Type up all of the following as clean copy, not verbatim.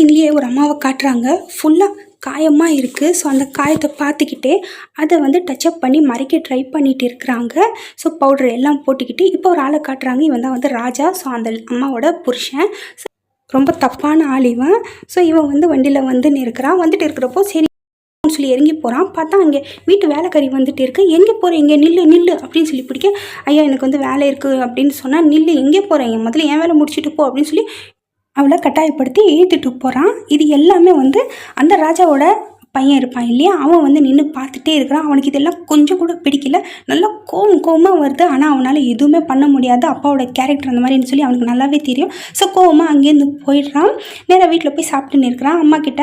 சீன்லேயே ஒரு அம்மாவை காட்டுறாங்க. ஃபுல்லாக காயமாக இருக்குது. ஸோ அந்த காயத்தை பார்த்துக்கிட்டே அதை வந்து டச்சப் பண்ணி மறைக்க ட்ரை பண்ணிட்டு இருக்கிறாங்க. ஸோ பவுடர் எல்லாம் போட்டுக்கிட்டு இப்போ ஒரு ஆளை காட்டுறாங்க. இவன் தான் வந்து ராஜா. ஸோ அந்த அம்மாவோட புருஷன். ரொம்ப தப்பான ஆள் இவன். ஸோ இவன் வந்து வண்டியில் வந்துன்னு இருக்கிறான். வந்துட்டு இருக்கிறப்போ சரி சொல்லி இறங்கி போகிறான். பார்த்தா அங்கே வீட்டு வேலைக்காரி வந்துட்டு இருக்கு. எங்கே போகிறேன், இங்கே நில்லு நில்லு அப்படின்னு சொல்லி பிடிக்க, ஐயா எனக்கு வந்து வேலை இருக்குது அப்படின்னு சொன்னால், நில்லு எங்கே போகிறேன், முதல்ல என் வேலை முடிச்சுட்டு போ அப்படின்னு சொல்லி அவளை கட்டாயப்படுத்தி இழுத்துட்டு போகிறான். இது எல்லாமே வந்து அந்த ராஜாவோட பையன் இருப்பான் இல்லையா, அவன் வந்து நின்று பார்த்துட்டே இருக்கிறான். அவனுக்கு இதெல்லாம் கொஞ்சம் கூட பிடிக்கல. நல்லா கோவமாக வருது. ஆனால் அவனால் எதுவுமே பண்ண முடியாது. அப்பாவோட கேரக்டர் அந்த மாதிரின்னு சொல்லி அவனுக்கு நல்லாவே தெரியும். ஸோ கோவமாக அங்கேருந்து போயிடுறான். நேராக வீட்டில் போய் சாப்பிட்டுன்னு இருக்கிறான். அம்மா கிட்ட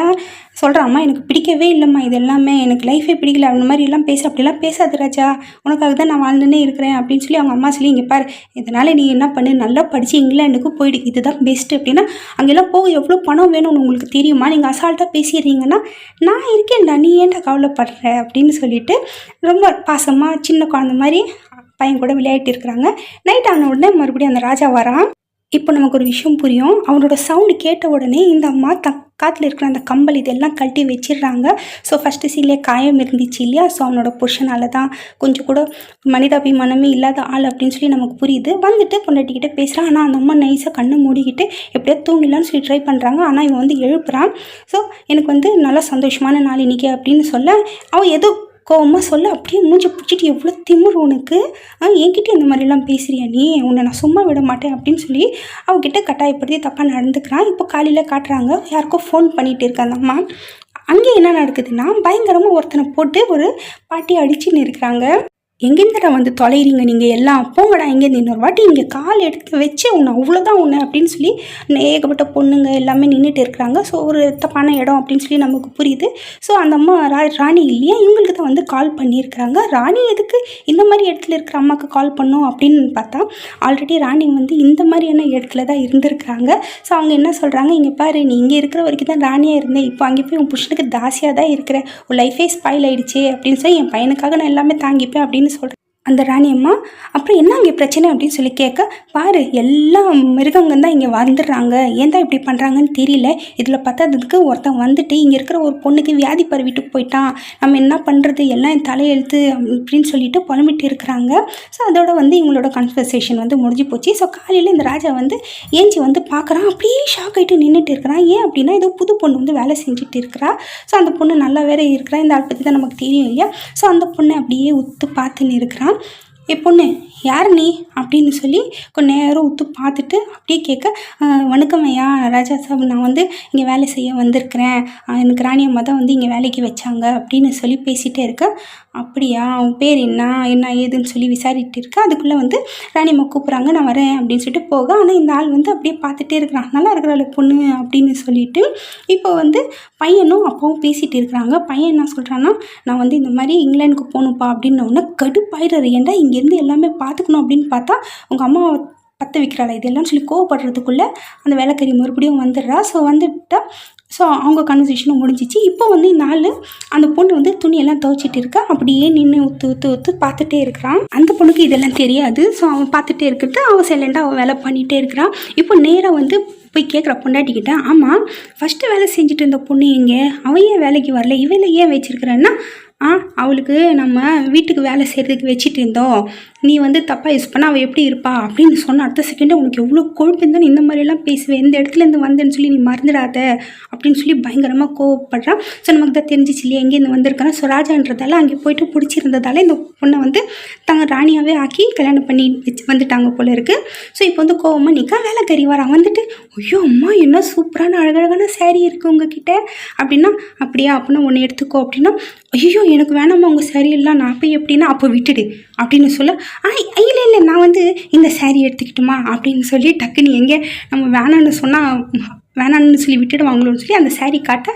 சொல்கிறான், அம்மா எனக்கு பிடிக்கவே இல்லைம்மா, இது எல்லாமே எனக்கு லைஃபே பிடிக்கல, அந்த மாதிரி எல்லாம் அப்படிலாம் பேசாது ராஜா, உனக்காக தான் நான் வாழ்ந்துன்னே இருக்கிறேன் அப்படின்னு சொல்லி அவங்க அம்மா சொல்லி, இங்கே பாரு, இதனால் நீ என்ன பண்ணு, நல்லா படித்து இங்கிலாண்டுக்கு போயிடு, இதுதான் பெஸ்ட்டு அப்படின்னா, அங்கெல்லாம் போக எவ்வளோ பணம் வேணும்னு உங்களுக்கு தெரியுமா, நீங்கள் அசால்ட்டாக பேசிடுறீங்கன்னா நான் இருக்கேன்டா, நீ ஏன்டா கவலைப்படுற அப்படின்னு சொல்லிட்டு ரொம்ப பாசமாக சின்ன குழந்தை மாதிரி பையன் கூட விளையாட்டு இருக்கிறாங்க. நைட் ஆன உடனே மறுபடியும் அந்த ராஜா வரான். இப்போ நமக்கு ஒரு விஷயம் புரியும். அவனோட சவுண்டு கேட்ட உடனே இந்த அம்மா காற்றுல இருக்கிற அந்த கம்பல் இதெல்லாம் கழட்டி வச்சிடுறாங்க. ஸோ ஃபஸ்ட்டு சீன்லேயே காயம் இருந்துச்சு இல்லையா, ஸோ அவனோட புருஷனால தான், கொஞ்சம் கூட மனிதாபிமானமே இல்லாத ஆள் அப்படின்னு சொல்லி நமக்கு புரியுது. வந்துட்டு பொண்டாட்டிக்கிட்டே பேசுகிறான். ஆனால் அந்த அம்மா நைஸாக கண்ணை மூடிக்கிட்டு எப்படியா தூங்கிடலான்னு சொல்லி ட்ரை பண்ணுறாங்க. ஆனால் இவன் வந்து எழுப்புறான். ஸோ எனக்கு வந்து நல்லா சந்தோஷமான நாள் இன்றைக்கி அப்படின்னு சொல்ல, அவன் ஏதோ கோவமாக சொல்ல, அப்படியே மூஞ்சி பிடிச்சிட்டு, எவ்வளோ திமிரு உனக்கு, என்கிட்ட இந்த மாதிரிலாம் பேசுறியா நீ, உன்னை நான் சும்மா விட மாட்டேன் அப்படின்னு சொல்லி அவகிட்ட கட்டாயப்படுத்தி தப்பாக நடந்துக்கிறான். இப்போ காலையில் காட்டுறாங்க, யாருக்கோ ஃபோன் பண்ணிகிட்டு இருக்க அந்த அம்மா. அங்கே என்ன நடக்குதுன்னா, பயங்கரமாக ஒருத்தனை போட்டு ஒரு பாட்டி அடிச்சுன்னு இருக்கிறாங்க. எங்கேருந்துடா வந்து தொலைகிறீங்க நீங்கள் எல்லாம், போங்கடா எங்கேருந்து, இன்னொரு வாட்டி இங்கே கால் எடுத்து வச்சு உன்னை அவ்வளோதான் உன்னை அப்படின்னு சொல்லி ஏகப்பட்ட பொண்ணுங்க எல்லாமே நின்றுட்டு இருக்கிறாங்க. ஸோ ஒரு தப்பான இடம் அப்படின்னு சொல்லி நமக்கு புரியுது. ஸோ அந்த அம்மா ராணி இல்லையா, இவங்களுக்கு தான் வந்து கால் பண்ணியிருக்கிறாங்க. ராணி எதுக்கு இந்த மாதிரி இடத்துல இருக்கிற அம்மாவுக்கு கால் பண்ணோம் அப்படின்னு பார்த்தா, ஆல்ரெடி ராணி வந்து இந்த மாதிரியான இடத்துல தான் இருந்திருக்கிறாங்க. ஸோ அவங்க என்ன சொல்கிறாங்க, இங்கே பாரு, நீ இங்கே இருக்கிற வரைக்கும் தான் ராணியாக இருந்தேன், இப்போ அங்கே போய் உன் புருஷனுக்கு தாசியாக தான் இருக்கிற, உன் லைஃபே ஸ்பாயில் ஆகிடுச்சு அப்படின்னு சொல்லி, என் பையனுக்காக நான் எல்லாமே தாங்கிப்பேன் அப்படின்னு சொல்கிறேன் அந்த ராணி அம்மா. அப்புறம் என்ன அங்கே பிரச்சனை அப்படின்னு சொல்லி கேட்க, பாரு எல்லா மிருகங்க தான் இங்கே வந்துடுறாங்க, ஏன் தான் இப்படி பண்ணுறாங்கன்னு தெரியல, இதில் பார்த்ததுக்கு ஒருத்தன் வந்துட்டு இங்கே இருக்கிற ஒரு பொண்ணுக்கு வியாதி பரவிட்டு போயிட்டான், நம்ம என்ன பண்ணுறது, எல்லாம் என் தலையெழுத்து அப்படின்னு சொல்லிட்டு புலம்பிட்டு இருக்கிறாங்க. ஸோ அதோட வந்து இவங்களோட கன்வர்சேஷன் வந்து முடிஞ்சு போச்சு. ஸோ காலையில் இந்த ராஜா வந்து ஏஞ்சி வந்து பார்க்குறான். அப்படியே ஷாக் ஆகிட்டு நின்றுட்டு இருக்கிறான். ஏன் அப்படின்னா, ஏதோ புது பொண்ணு வந்து வேலை செஞ்சுட்டு இருக்கிறா. ஸோ அந்த பொண்ணு நல்லா வேற இருக்கிறா, இந்த ஆள் பற்றி தான் நமக்கு தெரியும் இல்லையா. ஸோ அந்த பொண்ணை அப்படியே உத்து பார்த்துன்னு இருக்கிறான். பொண்ணு யார் நீ அப்படின்னு சொல்லி கொஞ்சம் நேரம் உத்து பார்த்துட்டு அப்படியே கேட்க, வணக்கம் ஐயா ராஜா சாப், நான் வந்து இங்கே வேலை செய்ய வந்திருக்கிறேன், எனக்கு ராணி அம்மா தான் வந்து இங்கே வேலைக்கு வச்சாங்க அப்படின்னு சொல்லி பேசிகிட்டே இருக்க. அப்படியா, உன் பேர் என்ன ஏதுன்னு சொல்லி விசாரிட்டு இருக்க. அதுக்குள்ளே வந்து ராணி அம்மா கூப்பிட்றாங்க, நான் வரேன் அப்படின்னு சொல்லிட்டு போக. ஆனால் இந்த ஆள் வந்து அப்படியே பார்த்துட்டே இருக்கிறான், நல்லா இருக்கிறாள் பொண்ணு அப்படின்னு சொல்லிட்டு. இப்போ வந்து பையனும் அப்பாவும் பேசிகிட்டு இருக்கிறாங்க. பையன் என்ன சொல்கிறான்னா, நான் வந்து இந்த மாதிரி இங்கிலாந்துக்கு போகணுப்பா அப்படின்னோடனே கடுப்பாயிடுறாரு. ஏன்டா இங்கேருந்து எல்லாமே பார்த்துக்கணும் அப்படின்னு பார்த்தா உங்கள் அம்மாவை பற்ற வைக்கிறாள் இதெல்லாம் சொல்லி கோவப்படுறதுக்குள்ளே அந்த வேலைக்காரி மறுபடியும் வந்துடுறா. ஸோ வந்துட்டா. ஸோ அவங்க கன்வர்சேஷனும் முடிஞ்சிச்சு. இப்போ வந்து இந்த ஆள் அந்த பொண்ணு வந்து துணியெல்லாம் துவைச்சிட்டு இருக்கா. அப்படியே நின்று ஊற்று பார்த்துட்டே இருக்கிறான். அந்த பொண்ணுக்கு இதெல்லாம் தெரியாது. ஸோ அவன் பார்த்துட்டே இருக்கிறது, அவன் சைலண்டாக அவன் வேலை பண்ணிகிட்டே இருக்கிறான். இப்போ நேராக வந்து போய் கேட்குற பொண்டாட்டிக்கிட்ட, ஆமாம் ஃபஸ்ட்டு வேலை செஞ்சுட்டு இருந்த பொண்ணு எங்கே, அவன் ஏன் வேலைக்கு வரல, இவளை ஏன் வச்சுருக்கிறேன்னா, அவளுக்கு நம்ம வீட்டுக்கு வேலை செய்கிறதுக்கு வச்சுட்டு இருந்தோம், நீ வந்து தப்பாக யூஸ் பண்ண அவள் எப்படி இருப்பா அப்படின்னு சொன்ன அடுத்த செகண்டே உனக்கு எவ்வளோ கொழுப்பு இருந்தால் இந்த மாதிரிலாம் பேசுவேன், எந்த இடத்துலேருந்து வந்தேன்னு சொல்லி நீ மறந்துடாத அப்படின்னு சொல்லி பயங்கரமாக கோவப்படுறான். ஸோ நமக்கு தான் தெரிஞ்சிச்சு இல்லையா எங்கேருந்து வந்திருக்காங்க. ஸோ ராஜான்றதால அங்கே போய்ட்டு பிடிச்சிருந்ததால இந்த பொண்ணை வந்து தாங்க ராணியாகவே ஆக்கி கல்யாணம் பண்ணி வந்துட்டாங்க போல இருக்குது. ஸோ இப்போ வந்து கோவமாக நிற்கா. வேலைக்காரி வரான். வந்துட்டு, ஐயோ அம்மா என்ன சூப்பரான அழகழகான சேரீ இருக்குது உங்ககிட்ட அப்படின்னா, அப்படியா அப்படின்னா ஒன்று எடுத்துக்கோ அப்படின்னா, ஐயோ எனக்கு வேணாம்மா உங்கள் சேரீயெல்லாம், நான் போய் எப்படின்னா அப்போ விட்டுடு அப்படின்னு சொல்ல, இல்லை நான் வந்து இந்த சேரீ எடுத்துக்கிட்டுமா அப்படின்னு சொல்லி டக்குன்னு எங்கே நம்ம வேணான்னு சொன்னால் வேணான்னு சொல்லி விட்டுடுவாங்களோன்னு சொல்லி அந்த சேரீ காட்ட,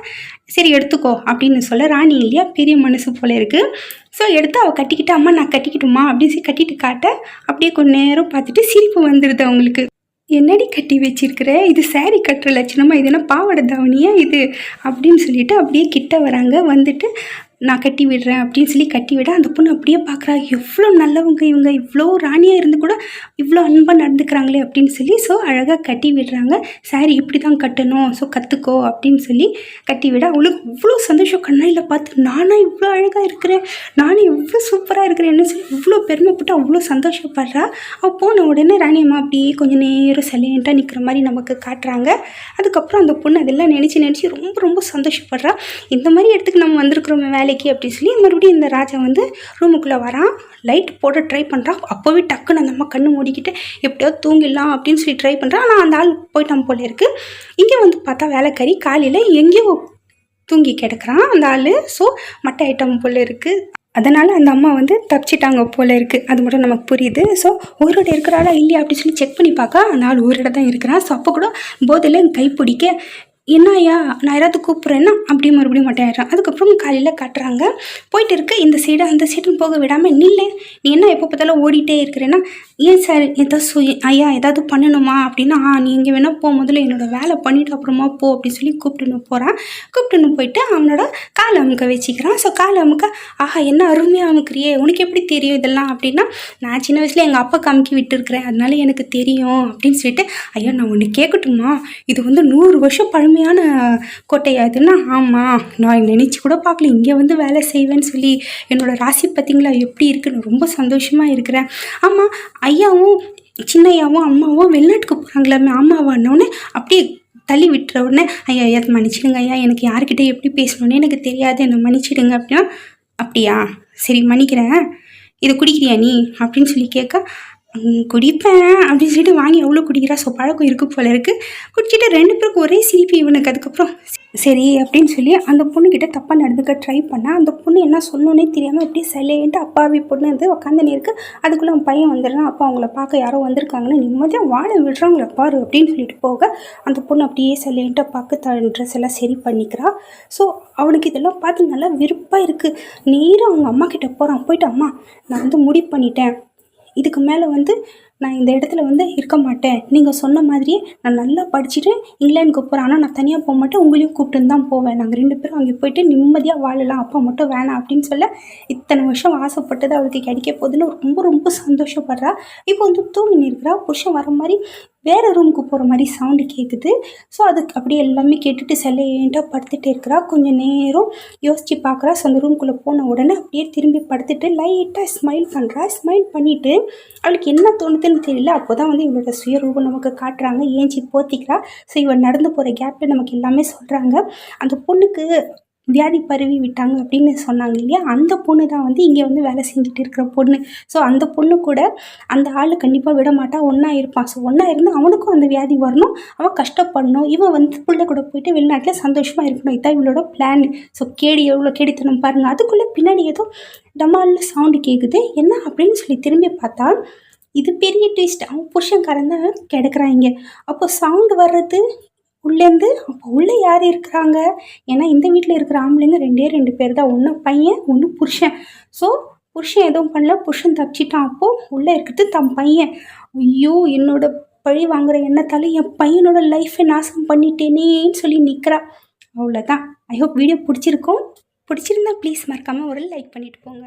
சரி எடுத்துக்கோ அப்படின்னு சொல்ல, ராணி இல்லையா பெரிய மனசு போல இருக்குது. ஸோ எடுத்து அவள் கட்டிக்கிட்டு, அம்மா நான் கட்டிக்கிட்டுமா அப்படின்னு சொல்லி கட்டிட்டு காட்ட, அப்படியே கொஞ்சம் நேரம் பார்த்துட்டு சிரிப்பு வந்துடுது அவங்களுக்கு. என்னடி கட்டி வச்சிருக்கிற, இது சேரீ கட்டுற லட்சணமாக, இது என்ன பாவாடை தாவணியா இது அப்படின்னு சொல்லிட்டு அப்படியே கிட்ட வராங்க. வந்துட்டு நான் கட்டி விடுறேன் அப்படின்னு சொல்லி கட்டி விட அந்த பொண்ணு அப்படியே பார்க்குறா, எவ்வளோ நல்லவங்க இவங்க, இவ்வளோ ராணியாக இருந்து கூட இவ்வளோ அன்பாக நடந்துக்கிறாங்களே அப்படின்னு சொல்லி. ஸோ அழகாக கட்டி விடுறாங்க. சாரி இப்படி தான் கட்டணும், ஸோ கற்றுக்கோ அப்படின்னு சொல்லி கட்டி விட அவளுக்கு இவ்வளோ சந்தோஷம். கண்ணாடியில் பார்த்து நானும் இவ்வளோ அழகாக இருக்கிறேன், நானும் எவ்வளோ சூப்பராக இருக்கிறேன்னு சொல்லி இவ்வளோ பெருமைப்பட்டு அவ்வளோ சந்தோஷப்படுறா. அவள் போன உடனே ராணியம்மா அப்படியே கொஞ்சம் நேரம் சைலண்ட்டாக நிற்கிற மாதிரி நமக்கு காட்டுறாங்க. அதுக்கப்புறம் அந்த பொண்ணு அதெல்லாம் நினச்சி ரொம்ப ரொம்ப சந்தோஷப்படுறா. இந்த மாதிரி இடத்துக்கு நம்ம வந்திருக்கிறோம் வேலைக்கு அப்படின்னு சொல்லி மறுபடியும் இந்த ராஜா வந்து ரூமுக்குள்ளே வரான். லைட் போட ட்ரை பண்ணுறான். அப்போவே டக்குன்னு அந்த அம்மா கண்ணு மூடிக்கிட்டு எப்படியாவது தூங்கிடலாம் அப்படின்னு சொல்லி ட்ரை பண்ணுறான். ஆனால் அந்த ஆள் போயிட்டான் போல இருக்குது. இங்கே வந்து பார்த்தா வேலைக்காரி காலையில் எங்கேயோ தூங்கி கிடக்குறான் அந்த ஆள். ஸோ மட்டை ஐட்டம் போல் இருக்குது. அதனால் அந்த அம்மா வந்து தப்பிச்சிட்டாங்க போல இருக்குது. அது மட்டும் நமக்கு புரியுது. ஸோ உயிரோட இருக்கிறாளா இல்லையா அப்படின்னு சொல்லி செக் பண்ணி பார்க்க அந்த ஆள் உயிரோட தான் இருக்கிறான். ஸோ அப்போ கூட போதையில் கைப்பிடிக்க என்ன ஐயா நான் யாராவது கூப்பிட்றேன்னா அப்படியே மறுபடியும் மட்டும் ஆயிடுறான். அதுக்கப்புறம் காலையில் காட்டுறாங்க. போயிட்டு இருக்கு இந்த சைடு அந்த சைடுன்னு போக விடாமல் நில்லை, நீ என்ன எப்போ பார்த்தாலும் ஓடிட்டே இருக்கிறேன்னா, ஏன் சார் ஏதாவது ஐயா ஏதாவது பண்ணணுமா அப்படின்னா, நீ எங்கே வேணால் போ, முதல்ல என்னோடய வேலை பண்ணிவிட்டு அப்புறமா போ அப்படின்னு சொல்லி கூப்பிட்டுன்னு போகிறான். கூப்பிட்டுன்னு போயிட்டு அவனோட காலை அமுக்க வச்சுக்கிறான். ஸோ காலை அமுக்க, ஆஹா என்ன அருமையாக அமுக்கிறியே, உனக்கு எப்படி தெரியும் இதெல்லாம் அப்படின்னா, நான் சின்ன வயசில் எங்கள் அப்பாவுக்கு அமுக்கி விட்டுருக்கிறேன், அதனால எனக்கு தெரியும் அப்படின்னு சொல்லிட்டு. ஐயா நான் ஒன்று கேட்கட்டுமா, இது வந்து 100 வருஷம் பழமையான கோட்டையாதுன்னா, ஆமாம் நான் நினச்சி கூட பார்க்கல இங்கே வந்து வேலை செய்வேன்னு சொல்லி. என்னோடய ராசி பார்த்திங்களா எப்படி இருக்குன்னு ரொம்ப சந்தோஷமாக இருக்கிறேன். ஆமாம் ஐயாவும் சின்னையாவும் அம்மாவும் வெளிநாட்டுக்கு போகிறாங்களாமே, அம்மாவானோடனே அப்படியே தள்ளி விட்டுற உடனே, ஐயா ஐயா மன்னிச்சிடுங்க ஐயா, எனக்கு யார்கிட்ட எப்படி பேசணுன்னு எனக்கு தெரியாது, என்னை மன்னிச்சிடுங்க அப்படின்னா. அப்படியா சரி மன்னிக்கிறேன், இதை குடிக்கிறியா நீ அப்படின்னு சொல்லி கேட்க, குடிப்பேன் அப்படின்னு சொல்லிட்டு வாங்கி எவ்வளோ குடிக்கிறா. ஸோ பழக்கம் இருக்குது போல இருக்குது. குடிச்சிட்டு 2 பேருக்கு ஒரே சிரிப்பு இவனுக்கு. அதுக்கப்புறம் சரி அப்படின்னு சொல்லி அந்த பொண்ணுக்கிட்ட தப்பாக நடந்துக்க ட்ரை பண்ணால் அந்த பொண்ணு என்ன சொல்லணுன்னே தெரியாமல் அப்படியே சைலண்ட்டு அப்பாவி பொண்ணு வந்து உட்காந்துன்னு இருக்குது. அதுக்குள்ளே அவன் பையன் வந்துடுறான். அப்பா அவங்கள பார்க்க யாரோ வந்திருக்காங்கன்னு நிம்மதியாக வாழ விடுறாங்களே பாரு அப்படின்னு சொல்லிட்டு போக அந்த பொண்ணு அப்படியே சைலண்ட்டாக பார்க்க தன் ட்ரெஸ் எல்லாம் சரி பண்ணிக்கிறா. ஸோ அவனுக்கு இதெல்லாம் பார்த்து நல்லா விருப்பாக இருக்குது. நேராக அவங்க அம்மா கிட்டே போகிறான். போயிட்டு அம்மா நான் வந்து முடிவு பண்ணிட்டேன், இதுக்கு மேலே வந்து நான் இந்த இடத்துல வந்து இருக்க மாட்டேன், நீங்கள் சொன்ன மாதிரியே நான் நல்லா படிச்சுட்டு இங்கிலாந்துக்கு போகிறேன், ஆனால் நான் தனியாக போக மாட்டேன், உங்களையும் கூப்பிட்டுன்னு தான் போவேன், நாங்கள் 2 பேரும் அங்கே போயிட்டு நிம்மதியாக வாழலாம், அப்பா மட்டும் வேணாம் அப்படின்னு சொல்ல. இத்தனை வருஷம் ஆசைப்பட்டது அவளுக்கு கிடைக்க போகுதுன்னு ரொம்ப ரொம்ப சந்தோஷப்படுறா. இப்போ வந்து தூங்கி இருக்கிறா. புருஷன் வர மாதிரி வேறு ரூமுக்கு போகிற மாதிரி சவுண்டு கேட்குது. ஸோ அதுக்கு அப்படியே எல்லாமே கேட்டுட்டு சைலண்ட்டாக படுத்துகிட்டே இருக்கிறா. கொஞ்சம் நேரம் யோசித்து பார்க்குறா. ஸோ அந்த ரூம்குள்ளே போன உடனே அப்படியே திரும்பி படுத்துட்டு லைட்டாக ஸ்மைல் பண்ணுறா. ஸ்மைல் பண்ணிவிட்டு அவளுக்கு என்ன தோணுதுன்னு தெரியல. அப்போ தான் வந்து இவளோட சுயரூபம் நமக்கு காட்டுறாங்க. ஏஞ்சி போத்திக்கிறா. ஸோ இவள் நடந்து போகிற கேப்பில் நமக்கு எல்லாமே சொல்கிறாங்க. அந்த பொண்ணுக்கு வியாதி பரவி விட்டாங்க அப்படின்னு சொன்னாங்க இல்லையா, அந்த பொண்ணு தான் வந்து இங்கே வந்து வேலை செஞ்சுட்டு இருக்கிற பொண்ணு. ஸோ அந்த பொண்ணு கூட அந்த ஆள் கண்டிப்பாக விட மாட்டா, ஒன்றா இருப்பான். ஸோ ஒன்றா இருந்து அவனுக்கும் அந்த வியாதி வரணும், அவன் கஷ்டப்படணும், இவன் வந்து பிள்ளை கூட போயிட்டு வெளிநாட்டில் சந்தோஷமாக இருக்கணும். இதான் இவளோட பிளான். ஸோ எவ்வளோ கேடித்தனம் பாருங்கள். அதுக்குள்ளே பின்னாடி ஏதோ டமால்னு சவுண்டு கேட்குது. என்ன அப்படின்னு சொல்லி திரும்பி பார்த்தா இது பெரிய ட்விஸ்ட். அவன் புருஷன்காரன் தான் கிடக்குறான் இங்கே. அப்போ சவுண்டு வர்றது உள்ளேருந்து. அப்போ உள்ளே யார் இருக்கிறாங்க? ஏன்னா இந்த வீட்டில் இருக்கிற ஆம்பளைங்க 2 பேர் தான். ஒன்று பையன், ஒன்று புருஷன். ஸோ புருஷன் எதுவும் பண்ணல, புருஷன் தப்பிச்சிட்டான். அப்போது உள்ளே இருக்கிறது தன் பையன். ஐயோ என்னோட பழி வாங்குற எண்ணத்தால் என் பையனோட லைஃப்பை நாசம் பண்ணிட்டேனேன்னு சொல்லி நிற்கிறா. அவ்வளோதான். ஐ ஹோப் வீடியோ பிடிச்சிருக்கோம். பிடிச்சிருந்தா ப்ளீஸ் மறக்காமல் ஒரு லைக் பண்ணிவிட்டு போங்க.